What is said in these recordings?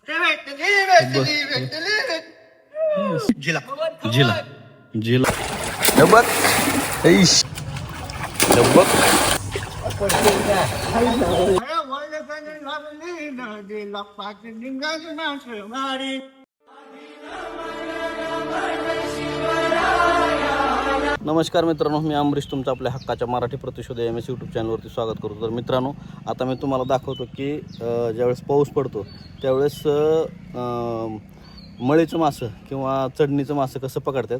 जिला जिला जिला डबक ऐश डबक नमस्कार मित्रांनो, मी अमरीश तुमचं आपल्या हक्काच्या मराठी प्रतिशोध MS यूट्यूब चॅनलवरती स्वागत करतो. तर मित्रांनो, आता मी तुम्हाला दाखवतो की ज्यावेळेस पाऊस पडतो त्यावेळेस मळीचं मासं किंवा चढणीचं मासं कसं पकडतात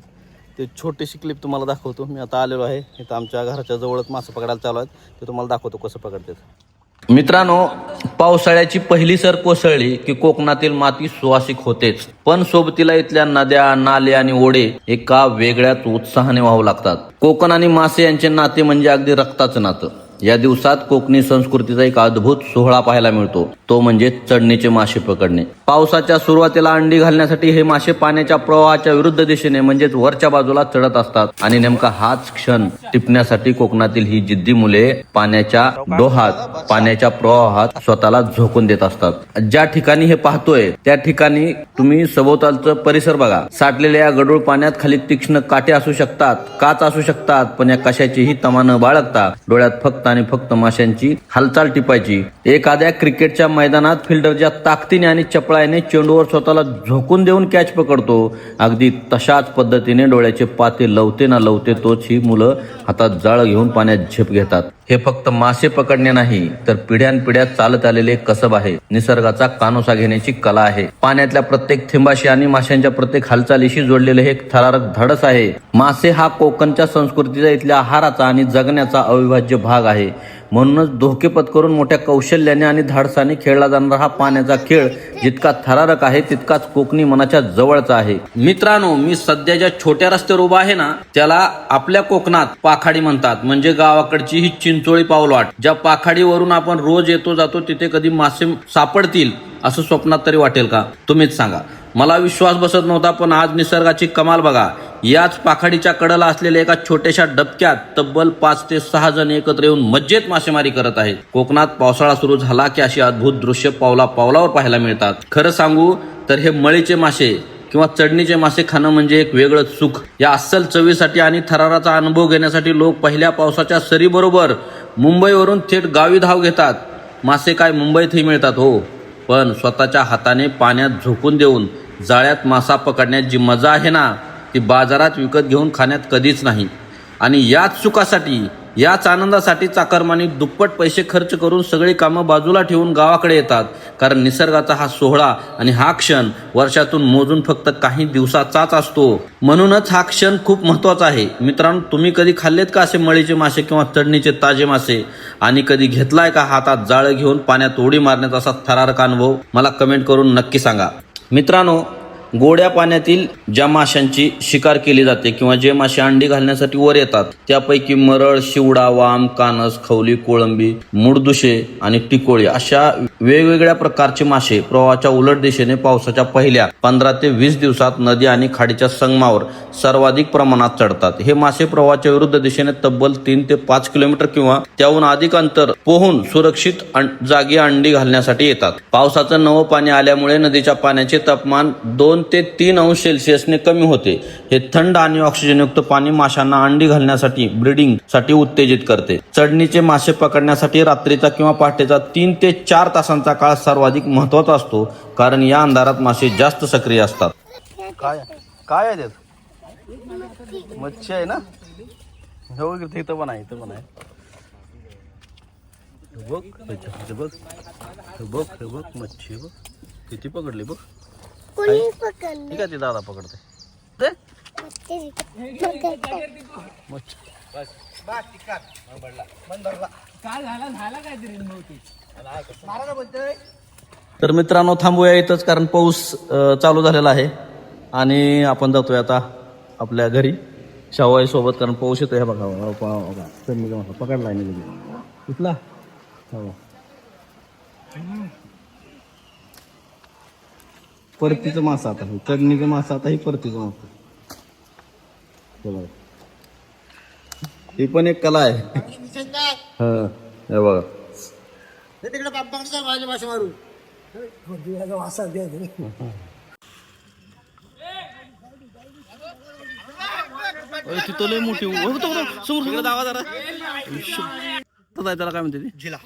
ते छोटीशी क्लिप तुम्हाला दाखवतो. मी आता आलेलो आहे इथं, आमच्या घराच्या जवळच मासं पकडायला चालू आहेत, ते तुम्हाला दाखवतो कसं पकडतात. मित्रांनो, पावसाळ्याची पहिली सर कोसळली की कोकणातील माती सुवासिक होतेच, पण सोबतीला इथल्या नद्या, नाले आणि ओढे एका वेगळ्याच उत्साहाने वाहू लागतात. कोकण आणि मासे यांचे नाते म्हणजे अगदी रक्ताचं नातं. या दिवसात कोकणी संस्कृतीचा एक अद्भुत सोहळा पाहायला मिळतो, तो म्हणजे चढणीचे मासे पकडणे. पावसाच्या सुरुवातीला अंडी घालण्यासाठी हे मासे पाण्याच्या प्रवाहाच्या विरुद्ध दिशेने म्हणजेच वरच्या बाजूला चढत असतात आणि नेमका हाच क्षण टिपण्यासाठी कोकणातील ही जिद्दी मुले पाण्याच्या डोहात, पाण्याच्या प्रवाहात स्वतःला झोकून देत असतात. ज्या ठिकाणी हे पाहतोय त्या ठिकाणी तुम्ही सभोवतालचं परिसर बघा. साठलेल्या या गढूळ पाण्यात खाली तीक्ष्ण काटे असू शकतात, काच असू शकतात, पण या कशाचीही तमा न बाळगता डोळ्यात फक्त आणि फक्त माशांची हालचाल टिपायची. एखाद्या क्रिकेटच्या मैदानात फिल्डर ज्या ताकदीने आणि चपळाईने चेंडूवर स्वतःला झोकून देऊन कॅच पकडतो, अगदी तशाच पद्धतीने डोळ्याचे पाते लवते ना लवते तोच ही मुलं हातात जाळ घेऊन पाण्यात झेप घेतात. हे फक्त मासे पकडणे नाही, तर पिढ्यानपिढ्या चालत आलेले कसब आहे, निसर्गाचा कानोसा घेण्याची कला आहे. पाण्यातल्या प्रत्येक थेंबाशी आणि माशांच्या प्रत्येक हालचालीशी जोडलेले हे एक थरारक धाडस आहे. मासे हा कोकणच्या संस्कृतीचा, इथल्या आहाराचा आणि जगण्याचा अविभाज्य भाग आहे. म्हणूनच धोके पत्करून मोठ्या कौशल्याने आणि धाडसाने खेळला जाणारा हा पाण्याचा खेळ जितका थरारक आहे तितकाच कोकणी मनाच्या जवळचा आहे. मित्रांनो, मी सध्या ज्या छोट्या रस्त्यावर उभा आहे ना, त्याला आपल्या कोकणात पाखाडी म्हणतात, म्हणजे गावाकडची ही चिंचोळी पाऊलवाट. ज्या पाखाडीवरून आपण रोज येतो जातो तिथे कधी मासे सापडतील असं स्वप्नात तरी वाटेल का? तुम्हीच सांगा. मला विश्वास बसत नव्हता, पण आज निसर्गाची कमाल बघा. याच पाखाडीच्या कडेला असलेल्या एका छोट्याशा डबक्यात तब्बल 5 ते 6 जण एकत्र येऊन मज्जेत मासेमारी करत आहेत. कोकणात पावसाळा सुरू झाला की अशी अद्भुत दृश्य पावला पावलावर पाहायला मिळतात. खरं सांगू तर हे मळीचे मासे किंवा चढणीचे मासे खाणं म्हणजे एक वेगळंच सुख. या अस्सल चवीसाठी आणि थराराचा अनुभव घेण्यासाठी लोक पहिल्या पावसाच्या सरीबरोबर मुंबईवरून थेट गावी धाव घेतात. मासे काय मुंबईतही मिळतात हो, पण स्वतःच्या हाताने पाण्यात झोकून देऊन जाळ्यात मासा पकडण्यात जी मजा आहे ना, ती बाजारात विकत घेऊन खाण्यात कधीच नाही. आणि याच सुखासाठी, याच आनंदासाठी चाकरमानी दुप्पट पैसे खर्च करून सगळी कामं बाजूला ठेवून गावाकडे येतात. कारण निसर्गाचा हा सोहळा आणि हा क्षण वर्षातून मोजून फक्त काही दिवसाचाच असतो. म्हणूनच हा क्षण खूप महत्त्वाचा आहे. मित्रांनो, तुम्ही कधी खाल्लेत का असे मळीचे मासे किंवा चढणीचे ताजे मासे? आणि कधी घेतलाय का हातात जाळं घेऊन पाण्यात उडी मारण्याचा असा थरारक अनुभव? मला कमेंट करून नक्की सांगा. मित्रांनो, गोड्या पाण्यातील ज्या माशांची शिकार केली जाते किंवा जे मासे अंडी घालण्यासाठी वर येतात त्यापैकी मरळ, शिवडा, वाम, कानस, खवली, कोळंबी, मुडदुशे आणि टिकोळी अशा वेगवेगळ्या प्रकारचे मासे प्रवाहाच्या उलट दिशेने पावसाच्या पहिल्या 15 ते 20 दिवसात नदी आणि खाडीच्या संगमावर सर्वाधिक प्रमाणात चढतात. हे मासे प्रवाहाच्या विरुद्ध दिशेने तब्बल 3 ते 5 किलोमीटर किंवा त्याहून अधिक अंतर पोहून सुरक्षित जागी अंडी घालण्यासाठी येतात. पावसाचं नवं पाणी आल्यामुळे नदीच्या पाण्याचे तापमान 2 ते 3 अंश सेल्सिअसने कमी होते. हे थंड आणि ऑक्सिजनयुक्त पाणी माशांना अंडी घालण्यासाठी, ब्रीडिंग साठी उत्तेजित करते. चढणीचे मासे पकडण्यासाठी रात्रीचा किंवा पहाटेचा 3 ते 4 तासांचा काळ सर्वाधिक महत्त्वाचा असतो, कारण या अंधारात मासे जास्त सक्रिय असतात. काय काय आहे त्यात? मच्छी आहे ना? हो, इथं पण आहे, इथं पण आहे. बघ बघ बघ बघ मच्छी बघ किती पकडली बघ. ठीक आहे, ते दादा पकडते ते तर मित्रांनो, थांबूया इथंच, कारण पाऊस चालू झालेला आहे आणि आपण जातोय आता आपल्या घरी शाहूआई सोबत, कारण पाऊस येतोय. हे बघा पकडलाय कुठला परतीचं मासा. आता चढणीचं मासा, आता ही परतीचं मासा. ही पण एक कला आहे. हे बघा, तिथं लय मोठी समोर दावा जरा त्याला काय म्हणते ती झिला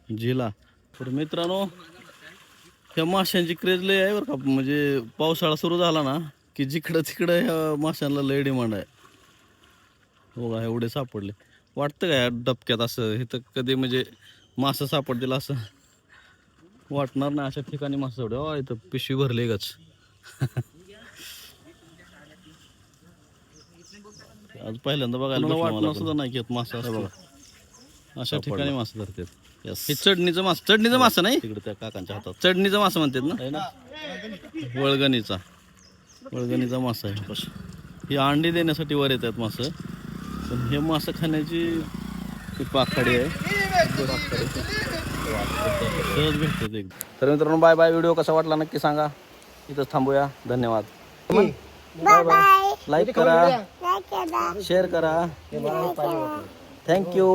झिला. तर मित्रांनो ह्या माशांची क्रेज लय आहे बरं का. म्हणजे पावसाळा सुरू झाला ना की जिकडं तिकडं ह्या माशांना लय डिमांड आहे. बघा एवढे सापडले. वाटतं का या डबक्यात असं इथं कधी म्हणजे मासं सापडतील असं वाटणार नाही. अशा ठिकाणी मासं सापडे. इथं पिशवी भरली गच. आज पहिल्यांदा बघायला वाटणं सुद्धा नाही घेत मासा बघा. अशा ठिकाणी मासे धरतात. हे चढणीचं मासं नाही तिकडे त्या काकांच्या हातात चढणीचं मासं म्हणतात ना. वळगणीचा मासा आहे. ही अंडी देण्यासाठी वर येतात मासं. पण हे मासं खाण्याची पाखाडी आहे. सहज भेटतात एक. तर मित्रांनो बाय बाय. व्हिडिओ कसा वाटला नक्की सांगा. इथंच थांबूया. धन्यवाद. Bye bye. लाईक करा शेअर करा. थँक्यू.